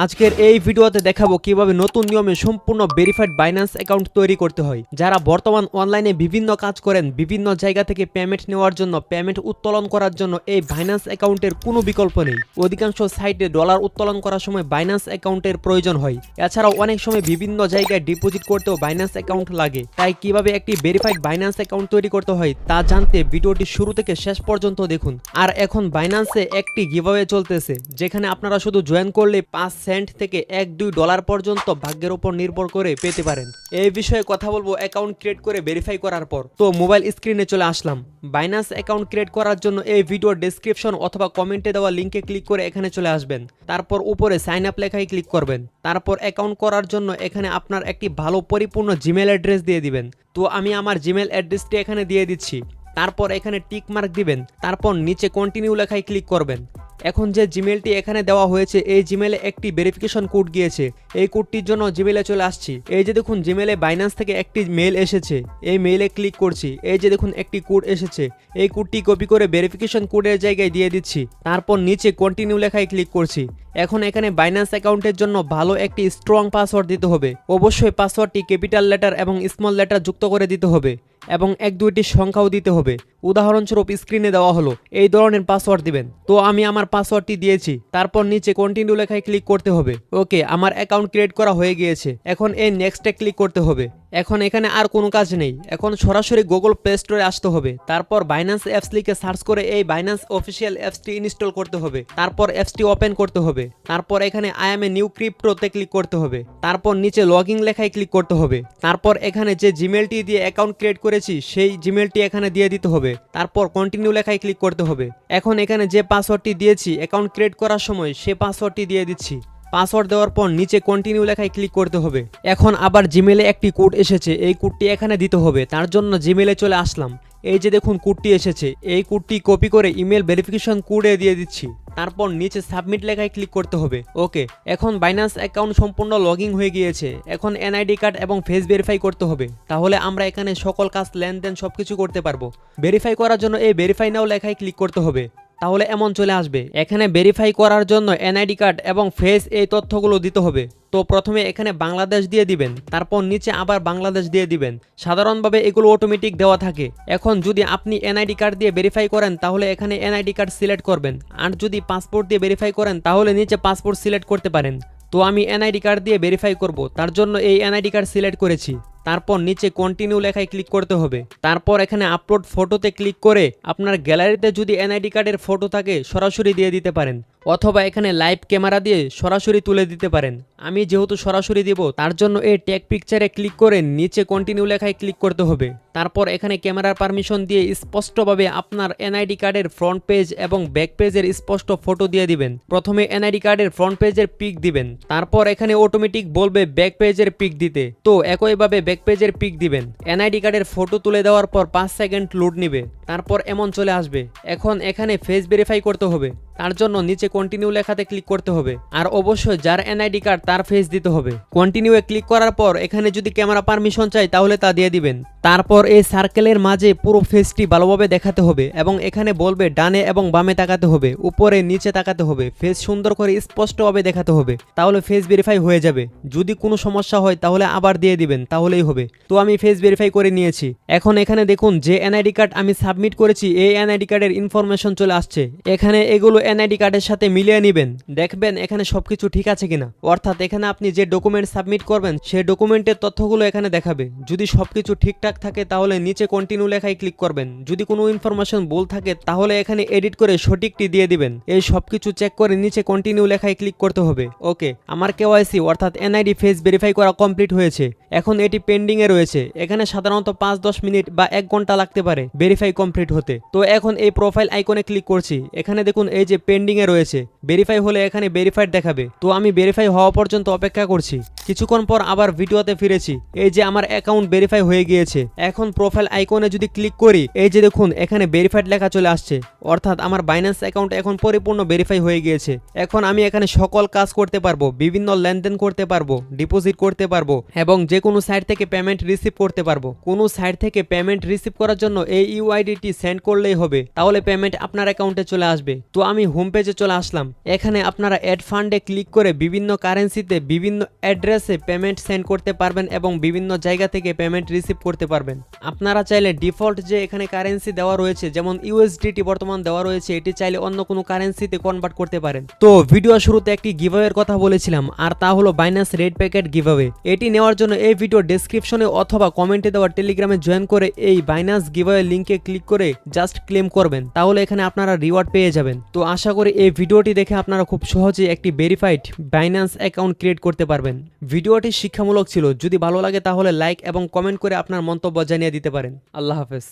আজকের এই ভিডিওতে দেখাবো কিভাবে নতুন নিয়মে সম্পূর্ণ ভেরিফাইড বাইন্যান্স অ্যাকাউন্ট তৈরি করতে হয়। যারা বর্তমান অনলাইনে বিভিন্ন কাজ করেন, বিভিন্ন জায়গা থেকে পেমেন্ট নেওয়ার জন্য, পেমেন্ট উত্তোলন করার জন্য এই বাইন্যান্স অ্যাকাউন্টের কোনো বিকল্প নেই। অধিকাংশ সাইটে ডলার উত্তোলন করার সময় বাইন্যান্স অ্যাকাউন্টের প্রয়োজন হয়। এছাড়াও অনেক সময় বিভিন্ন জায়গায় ডিপোজিট করতেও বাইন্যান্স অ্যাকাউন্ট লাগে। তাই কিভাবে একটি ভেরিফাইড বাইন্যান্স অ্যাকাউন্ট তৈরি করতে হয় তা জানতে ভিডিওটি শুরু থেকে শেষ পর্যন্ত দেখুন। আর এখন বাইন্যান্সে একটি গিভঅ্যাওয়ে চলতেছে, যেখানে আপনারা শুধু জয়েন করলে 5 সেন্ট থেকে $1-2 পর্যন্ত ভাগ্যের উপর নির্ভর করে পেতে পারেন। এই বিষয়ে কথা বলবো অ্যাকাউন্ট ক্রিয়েট করে ভেরিফাই করার পর। তো মোবাইল স্ক্রিনে চলে আসলাম। বাইন্যান্স অ্যাকাউন্ট ক্রিয়েট করার জন্য এই ভিডিওর ডেসক্রিপশন অথবা কমেন্টে দেওয়া লিঙ্কে ক্লিক করে এখানে চলে আসবেন। তারপর উপরে সাইন আপ লেখায় ক্লিক করবেন। তারপর অ্যাকাউন্ট করার জন্য এখানে আপনার একটি ভালো পরিপূর্ণ জিমেল অ্যাড্রেস দিয়ে দিবেন। তো আমি আমার জিমেল অ্যাড্রেসটি এখানে দিয়ে দিচ্ছি। তারপর এখানে টিক মার্ক দিবেন। তারপর নিচে কন্টিনিউ লেখায় ক্লিক করবেন। এখন যে জিমেলটি এখানে দেওয়া হয়েছে, এই জিমেলে একটি ভেরিফিকেশন কোড গিয়েছে। এই কোডটির জন্য জিমেলে চলে আসছি। এই যে দেখুন জিমেলে বাইন্যান্স থেকে একটি মেল এসেছে, এই মেইলে ক্লিক করছি। এই যে দেখুন একটি কোড এসেছে, এই কোডটি কপি করে ভেরিফিকেশন কোডের জায়গায় দিয়ে দিচ্ছি। তারপর নিচে কন্টিনিউ লেখায় ক্লিক করছি। এখন এখানে বাইন্যান্স অ্যাকাউন্টের জন্য ভালো একটি স্ট্রং পাসওয়ার্ড দিতে হবে। অবশ্যই পাসওয়ার্ডটি ক্যাপিটাল লেটার এবং স্মল লেটার যুক্ত করে দিতে হবে এবং 1-2টি সংখ্যাও দিতে হবে। উদাহরণস্বরূপ স্ক্রিনে দেওয়া হলো এই ধরনের পাসওয়ার্ড দিবেন। তো আমি আমার পাসওয়ার্ডটি দিয়েছি। তারপর নিচে কন্টিনিউ লেখায় ক্লিক করতে হবে। ওকে, আমার অ্যাকাউন্ট ক্রিয়েট করা হয়ে গিয়েছে। এখন এই নেক্সটে ক্লিক করতে হবে। এখন এখানে আর কোনো কাজ নেই। এখন সরাসরি গুগল প্লে স্টোরে আসতে হবে। তারপর বাইন্যান্স অ্যাপস লিখে সার্চ করে এই বাইন্যান্স অফিসিয়াল অ্যাপসটি ইনস্টল করতে হবে। তারপর অ্যাপসটি ওপেন করতে হবে। তারপর এখানে আই এম এ নিউ ক্রিপ্টোতে ক্লিক করতে হবে। তারপর নিচে লগইন লেখায় ক্লিক করতে হবে। তারপর এখানে যে জিমেলটি দিয়ে অ্যাকাউন্ট ক্রিয়েট করেছি সেই জিমেলটি এখানে দিয়ে দিতে হবে। তারপর কন্টিনিউ লেখায় ক্লিক করতে হবে। এখন এখানে যে পাসওয়ার্ডটি দিয়েছি অ্যাকাউন্ট ক্রিয়েট করার সময় সে পাসওয়ার্ডটি দিয়ে দিচ্ছি। পাসওয়ার্ড দেওয়ার পর নিচে কন্টিনিউ লেখায় ক্লিক করতে হবে। এখন আবার জিমেলে একটি কোড এসেছে, এই কোডটি এখানে দিতে হবে। তার জন্য জিমেলে চলে আসলাম। এই যে দেখুন কোডটি এসেছে, এই কোডটি কপি করে ইমেল ভেরিফিকেশন কোডে দিয়ে দিচ্ছি। তারপর নিচে সাবমিট লেখায় ক্লিক করতে হবে। ওকে, এখন বাইন্যান্স অ্যাকাউন্ট সম্পূর্ণ লগইন হয়ে গিয়েছে। এখন এনআইডি কার্ড এবং ফেস ভেরিফাই করতে হবে। তাহলে আমরা এখানে সকল কাজ লেনদেন সবকিছু করতে পারবো। ভেরিফাই করার জন্য এই ভেরিফাই নাও লেখায় ক্লিক করতে হবে। তাহলে এমন চলে আসবে। এখানে ভেরিফাই করার জন্য এনআইডি কার্ড এবং ফেস এই তথ্যগুলো দিতে হবে। তো প্রথমে এখানে বাংলাদেশ দিয়ে দিবেন, তারপর নিচে আবার বাংলাদেশ দিয়ে দিবেন। সাধারণভাবে এগুলো অটোমেটিক দেওয়া থাকে। এখন যদি আপনি এনআইডি কার্ড দিয়ে ভেরিফাই করেন তাহলে এখানে এনআইডি কার্ড সিলেক্ট করবেন। আর যদি পাসপোর্ট দিয়ে ভেরিফাই করেন তাহলে নিচে পাসপোর্ট সিলেক্ট করতে পারেন। তো আমি এনআইডি কার্ড দিয়ে ভেরিফাই করব, তার জন্য এই এনআইডি কার্ড সিলেক্ট করেছি। তারপর নিচে কন্টিনিউ লেখায় ক্লিক করতে হবে। তারপর এখানে আপলোড ফটোতে ক্লিক করে আপনার গ্যালারিতে যদি এনআইডি কার্ডের ফটো থাকে সরাসরি দিয়ে দিতে পারেন, অথবা এখানে লাইভ ক্যামেরা দিয়ে সরাসরি তুলে দিতে পারেন। আমি যেহেতু সরাসরি দিব তার জন্য এই ট্যাগ পিকচারে ক্লিক করে নিচে কন্টিনিউ লেখায় ক্লিক করতে হবে। তারপর এখানে ক্যামেরার পারমিশন দিয়ে স্পষ্টভাবে আপনার এনআইডি কার্ডের ফ্রন্ট পেজ এবং ব্যাক পেজের স্পষ্ট ফটো দিয়ে দিবেন। প্রথমে এনআইডি কার্ডের ফ্রন্ট পেজের পিক দিবেন। তারপর এখানে অটোমেটিক বলবে ব্যাক পেজের পিক দিতে, তো একইভাবে ব্যাক পেজের পিক দিবেন। এনআইডি কার্ডের ফটো তুলে দেওয়ার পর 5 সেকেন্ড লোড নিবে। তারপর এমন চলে আসবে। এখন এখানে ফেস ভেরিফাই করতে হবে, তার জন্য নিচে কন্টিনিউ লেখাতে ক্লিক করতে হবে। আর অবশ্যই যার এনআইডি কার্ড তার ফেস দিতে হবে। কন্টিনিউয়ে ক্লিক করার পর এখানে যদি ক্যামেরা পারমিশন চাই তাহলে তা দিয়ে দিবেন। তারপর এই সার্কেলের মাঝে পুরো ফেসটি ভালোভাবে দেখাতে হবে এবং এখানে বলবে ডানে এবং বামে তাকাতে হবে, উপরে নিচে তাকাতে হবে। ফেস সুন্দর করে স্পষ্টভাবে দেখাতে হবে, তাহলে ফেস ভেরিফাই হয়ে যাবে। যদি কোনো সমস্যা হয় তাহলে আবার দিয়ে দিবেন, তাহলেই হবে। তো আমি ফেস ভেরিফাই করে নিয়েছি। এখন এখানে দেখুন যে এনআইডি কার্ড আমি সাবমিট করেছি এই এনআইডি কার্ডের ইনফরমেশন চলে আসছে। এখানে এগুলো এনআইডি কার্ডের সাথে মিলিয়ে নেবেন, দেখবেন এখানে সবকিছু ঠিক আছে কিনা। অর্থাৎ এখানে আপনি যে ডকুমেন্ট সাবমিট করবেন সেই ডকুমেন্টের তথ্যগুলো এখানে দেখাবে। যদি সবকিছু ঠিকঠাক থাকে তাহলে নিচে কন্টিনিউ লেখায় ক্লিক করবেন। যদি কোনো ইনফরমেশন ভুল থাকে তাহলে এখানে এডিট করে সঠিকটি দিয়ে দিবেন। এই সবকিছু চেক করে নিচে কন্টিনিউ লেখায় ক্লিক করতে হবে। ওকে, আমার কেওয়াইসি অর্থাৎ এনআইডি ফেস ভেরিফাই করা কমপ্লিট হয়েছে। এখন এটি পেন্ডিং এ রয়েছে। এখানে সাধারণত 5-10 মিনিট বা 1 ঘন্টা লাগতে পারে ভেরিফাই কমপ্লিট হতে। তো এখন এই প্রোফাইল আইকনে ক্লিক করছি। এখানে দেখুন এই যে পেন্ডিং এ রয়েছে, ভেরিফাই হলে এখানে ভেরিফাইড দেখাবে। তো আমি ভেরিফাই হওয়া পর্যন্ত অপেক্ষা করছি। কিছুক্ষণ পর আবার ভিডিওতে ফিরেছি। এই যে আমার অ্যাকাউন্ট ভেরিফাই হয়ে গিয়েছে। এখন প্রোফাইল আইকনে যদি ক্লিক করি এই যে দেখুন এখানে ভেরিফাইড লেখা চলে আসছে। অর্থাৎ আমার বাইন্যান্স অ্যাকাউন্ট এখন পরিপূর্ণ ভেরিফাই হয়ে গিয়েছে। এখন আমি এখানে সকল কাজ করতে পারবো, বিভিন্ন লেনদেন করতে পারবো, ডিপোজিট করতে পারবো এবং যে কোনো সাইট থেকে পেমেন্ট রিসিভ করতে পারবো। কোনো সাইট থেকে পেমেন্ট রিসিভ করার জন্য এই ইউআইডি USDT সেন্ড করলেই হবে, তাহলে পেমেন্ট আপনার অ্যাকাউন্টে চলে আসবে। তো আমি হোম পেজে চলে আসলাম। এখানে আপনারা অ্যাড ফান্ডে ক্লিক করে বিভিন্ন কারেন্সিতে বিভিন্ন অ্যাড্রেসে পেমেন্ট সেন্ড করতে পারবেন এবং বিভিন্ন জায়গা থেকে পেমেন্ট রিসিভ করতে পারবেন। আপনারা চাইলে ডিফল্ট যে এখানে কারেন্সি দেওয়া রয়েছে, যেমন USDT বর্তমান দেওয়া রয়েছে, এটি চাইলে অন্য কোনো কারেন্সিতে কনভার্ট করতে পারেন। তো ভিডিও শুরুতে একটি গিভঅ্যাওয়ের কথা বলেছিলাম, আর তা হলো বাইন্যান্স রেড প্যাকেট গিভঅ্যাওয়ে। এটি নেওয়ার জন্য এই ভিডিও ডেসক্রিপশনে অথবা কমেন্টে দেওয়া টেলিগ্রামে জয়েন করে এই বাইন্যান্স গিভঅ্যাওয়ে লিংকে ক্লিক করে জাস্ট ক্লেম করবেন, তাহলে এখানে আপনারা রিওয়ার্ড পেয়ে যাবেন। তো আশা করি এই ভিডিওটি দেখে আপনারা খুব সহজেই একটি ভেরিফাইড বাইন্যান্স অ্যাকাউন্ট ক্রিয়েট করতে পারবেন। ভিডিওটি শিক্ষামূলক ছিল, যদি ভালো লাগে তাহলে লাইক এবং কমেন্ট করে আপনার মন্তব্য জানিয়ে দিতে পারেন। আল্লাহ হাফেজ।